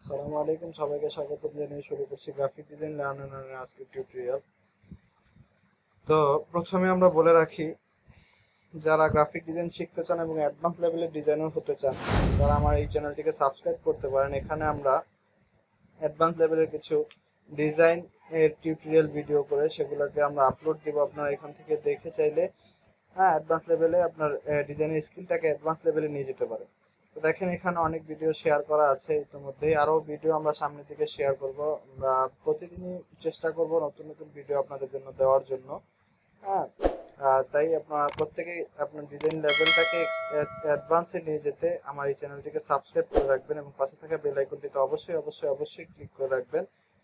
আসসালামু আলাইকুম, সবাইকে স্বাগত জানিয়ে শুরু করছি গ্রাফিক ডিজাইন লার্নারের আজকের টিউটোরিয়াল। তো প্রথমে আমরা বলে রাখি, যারা গ্রাফিক ডিজাইন শিখতে চান এবং অ্যাডভান্স লেভেলের ডিজাইনার হতে চান তারা আমার এই চ্যানেলটিকে সাবস্ক্রাইব করতে পারেন। এখানে আমরা অ্যাডভান্স লেভেলের কিছু ডিজাইন এর টিউটোরিয়াল ভিডিও করে সেগুলোকে আমরা আপলোড দিব। আপনারা এখান থেকে দেখে চাইলে অ্যাডভান্স লেভেলে আপনার ডিজাইনের স্কিলটাকে অ্যাডভান্স লেভেলে নিয়ে যেতে পারেন। তো দেখেন এখানে অনেক ভিডিও শেয়ার করা আছে, ইতিমধ্যেই আরো ভিডিও আমরা সামনের দিকে শেয়ার করব। আমরা প্রতিদিনই চেষ্টা করব নতুন নতুন ভিডিও আপনাদের জন্য দেওয়ার জন্য। হ্যাঁ, তাই আপনারা প্রত্যেকেই আপনার ডিজাইন লেভেলটাকে অ্যাডভান্সে নিয়ে যেতে আমার এই চ্যানেলটিকে সাবস্ক্রাইব করে রাখবেন এবং পাশে থাকা বেল আইকনটিতে অবশ্যই অবশ্যই অবশ্যই ক্লিক করে রাখবেন,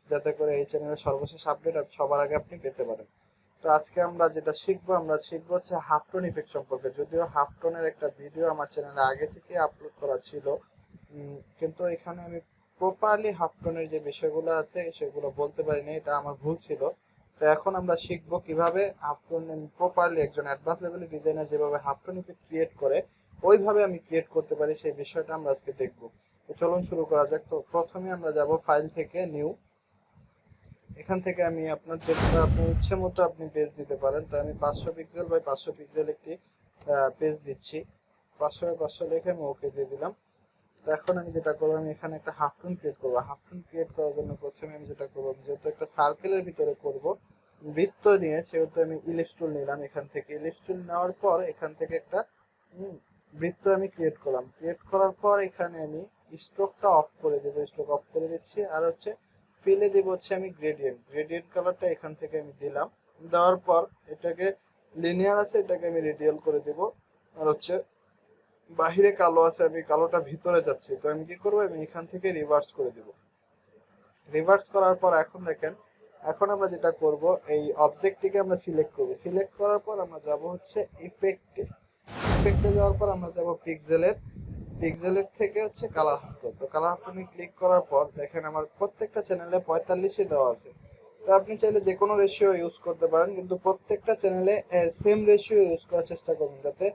যাতে করে এই চ্যানেলের সর্বশেষ আপডেট সবার আগে আপনি পেতে পারেন। তো আজকে আমরা যেটা শিখবো হচ্ছে হাফটোন ইফেক্ট সম্পর্কে। যদিও হাফটোনের একটা ভিডিও আমার চ্যানেলে আগে থেকে আপলোড করা ছিল, কিন্তু এখানে আমি প্রপারলি হাফটোনের যে বিষয়গুলো আছে সেগুলো বলতে পারিনি, এটা আমার ভুল ছিল। তো এখন আমরা শিখবো কিভাবে হাফটোন প্রপারলি একজন অ্যাডভান্স লেভেলের ডিজাইনার যেভাবে হাফটোন ইফেক্ট ক্রিয়েট করে ওইভাবে আমি ক্রিয়েট করতে পারি, সেই বিষয়টা আমরা আজকে দেখবো। তো চলুন শুরু করা যাক। তো প্রথমে আমরা যাব ফাইল থেকে নিউ। এখান থেকে আমি আপনার যেটা আপনি ইচ্ছে মতো আপনি পেজ দিতে পারেন। তো আমি 500 পিক্সেল বাই 500 পিক্সেল একটি পেজ দিচ্ছি। 500 বাই 500 লিখে আমি ওকে দিয়ে দিলাম। তো এখন আমি যেটা করবো, আমি এখানে একটা হাফটোন ক্রিয়েট করবো। হাফটোন ক্রিয়েট করার জন্য প্রথমে আমি যেটা করবো, যেহেতু একটা সার্কেলের ভিতরে করব বৃত্ত নিয়ে, সেহেতু আমি ইলিপস টুল নিলাম। এখান থেকে ইলিপস টুল নেওয়ার পর এখান থেকে একটা বৃত্ত আমি ক্রিয়েট করলাম। ক্রিয়েট করার পর এখানে আমি স্ট্রোকটা অফ করে দেবো, স্ট্রোক অফ করে দিচ্ছি। আর হচ্ছে ফিলে দেবো হচ্ছে আমি গ্রেডিয়েন্ট, গ্রেডিয়েন্ট কালারটা এখান থেকে আমি দিলাম। দেওয়ার পর এটাকে লিনিয়ার আছে, এটাকে আমি রেডিয়াল করে দেব। আর হচ্ছে বাহিরে কালো আছে, আমি কালোটা ভিতরে যাচ্ছি, তো আমি কি করবো, আমি এখান থেকে রিভার্স করে দেব। রিভার্স করার পর এখন দেখেন, এখন আমরা যেটা করব, এই অবজেক্টটিকে আমরা সিলেক্ট করব। সিলেক্ট করার পর আমরা যাব হচ্ছে ইফেক্টে। ইফেক্টে যাওয়ার পর আমরা যাব পিক্সেলের, পিক্সেলের থেকে হচ্ছে কালার হাফটোন। তো কালার হাফটোনে ক্লিক করার পর দেখেন আমার প্রত্যেকটা চ্যানেলে 45-এ দেওয়া আছে। তো আপনি চাইলে যে কোনো রেশিও ইউজ করতে পারেন, কিন্তু প্রত্যেকটা চ্যানেলে সেম রেশিও ইউজ করার চেষ্টা করুন, যাতে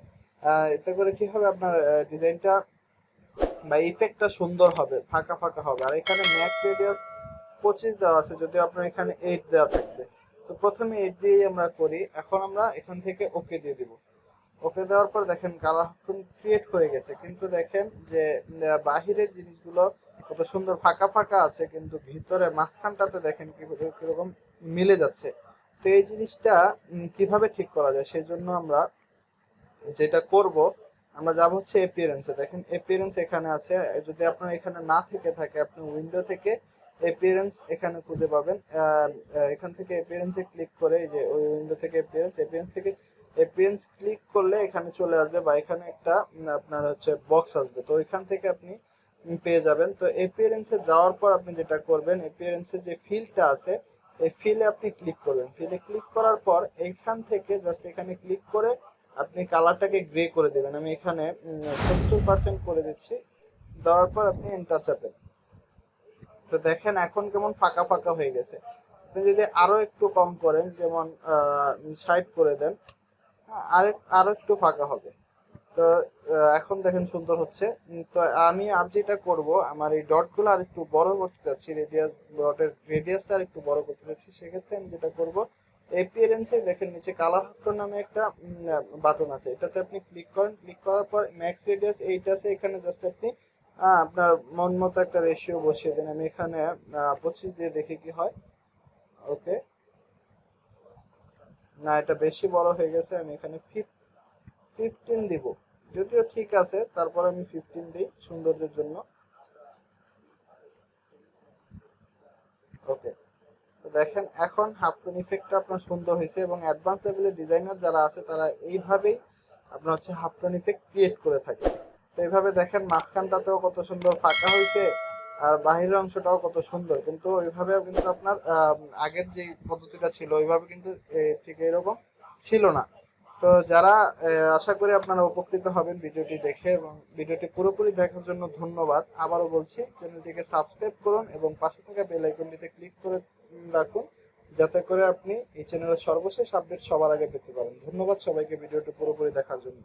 এতে করে কি হবে, আপনার ডিজাইনটা বা ইফেক্টটা সুন্দর হবে, ফাঁকা ফাঁকা হবে। আর এখানে ম্যাক্স রেডিয়াস 25 দেওয়া আছে, যদিও আপনার এখানে 8 দেওয়া থাকবে। তো প্রথমে 8 দিয়েই আমরা করি। এখন আমরা এখান থেকে ওকে দিয়ে দিব। ওকে দেওয়ার পর দেখেন কালার হাফটোন ক্রিয়েট হয়ে গেছে, কিন্তু দেখেন যে বাহিরের জিনিসগুলো কত সুন্দর ফাঁকা ফাঁকা আছে, কিন্তু ভিতরে মাঝখানটাতে দেখেন কিরকম মিলে যাচ্ছে। তো এই জিনিসটা কিভাবে ঠিক করা যায়, সেই জন্য আমরা যেটা করব, আমরা যাব হচ্ছে এপিয়ারেন্সে। দেখেন এপিয়ারেন্স এখানে আছে, যদি আপনার এখানে না থেকে থাকে আপনি উইন্ডো থেকে এপিয়ারেন্স এখানে খুঁজে পাবেন। এখান থেকে এপিয়ারেন্সে ক্লিক করে, এই যে ওই উইন্ডো থেকে এপিয়ারেন্স, এপিয়ারেন্স থেকে এপিয়ারেন্স ক্লিক করলে এখানে চলে আসবে, বা এখানে একটা আপনার হচ্ছে বক্স আসবে। তো এখান থেকে আপনি পেয়ে যাবেন। তো এপিয়ারেন্সে যাওয়ার পর আপনি যেটা করবেন, এপিয়ারেন্সে যে ফিল্ডটা আছে এই ফিলে আপনি ক্লিক করবেন। ফিলে ক্লিক করার পর এইখান থেকে জাস্ট এখানে ক্লিক করে আপনি কালারটাকে গ্রে করে দেবেন। আমি এখানে 70% করে দিচ্ছি। দেওয়ার পর আপনি এন্টার চাপেন। তো দেখেন এখন কেমন ফাঁকা ফাঁকা হয়ে গেছে। আপনি যদি আরো একটু কম করেন, যেমন 60 করে দেন, আরো একটু ফাঁকা হবে। তো এখন দেখেন সুন্দর হচ্ছে। তো আমি আর যেটা করব, আমার এই ডটগুলো আর একটু বড় করতে চাচ্ছি, রেডিয়াস, ডটের রেডিয়াসটা আর একটু বড় করতে চাচ্ছি। সেক্ষেত্রে আমি যেটা করব, এপিয়ারেন্সে দেখেন নিচে কালার হাফটোন নামে একটা বাটন আছে, এটাতে আপনি ক্লিক করেন। ক্লিক করার পর ম্যাক্স রেডিয়াস 8 আছে, এখানে জাস্ট আপনি আপনার মন মতো একটা রেশিও বসিয়ে দেন। আমি এখানে 25 দিয়ে দেখি কি হয়। ওকে, না এটা বেশি বড় হয়ে গেছে, আমি এখানে 15 দিব। যদিও ঠিক আছে, তারপর আমি 15 দিই সৌন্দর্যের জন্য। ওকে, তো দেখেন এখন হাফটোন ইফেক্টটা আপনার সুন্দর হয়েছে, এবং অ্যাডভান্স লেভেলের ডিজাইনার যারা আছে তারা এইভাবেই আপনার হচ্ছে হাফটোন ইফেক্ট ক্রিয়েট করে থাকে। তো এইভাবে দেখেন মাঝখানটাতেও কত সুন্দর ফাঁকা হয়েছে, আর বাহিরের অংশটাও কত সুন্দর। কিন্তু ওইভাবেও কিন্তু আপনার আগের যে পদ্ধতিটা ছিল ওইভাবে কিন্তু ঠিক এরকম ছিল না। তো যারা আশা করি আপনারা উপকৃত হবেন ভিডিওটি দেখে, এবং ভিডিওটি পুরোপুরি দেখার জন্য ধন্যবাদ। আবারও বলছি, চ্যানেলটিকে সাবস্ক্রাইব করুন এবং পাশে থাকা বেল আইকনটিতে ক্লিক করে রাখুন, যাতে করে আপনি এই চ্যানেলের সর্বশেষ আপডেট সবার আগে পেতে পারেন। ধন্যবাদ সবাইকে ভিডিওটি পুরোপুরি দেখার জন্য।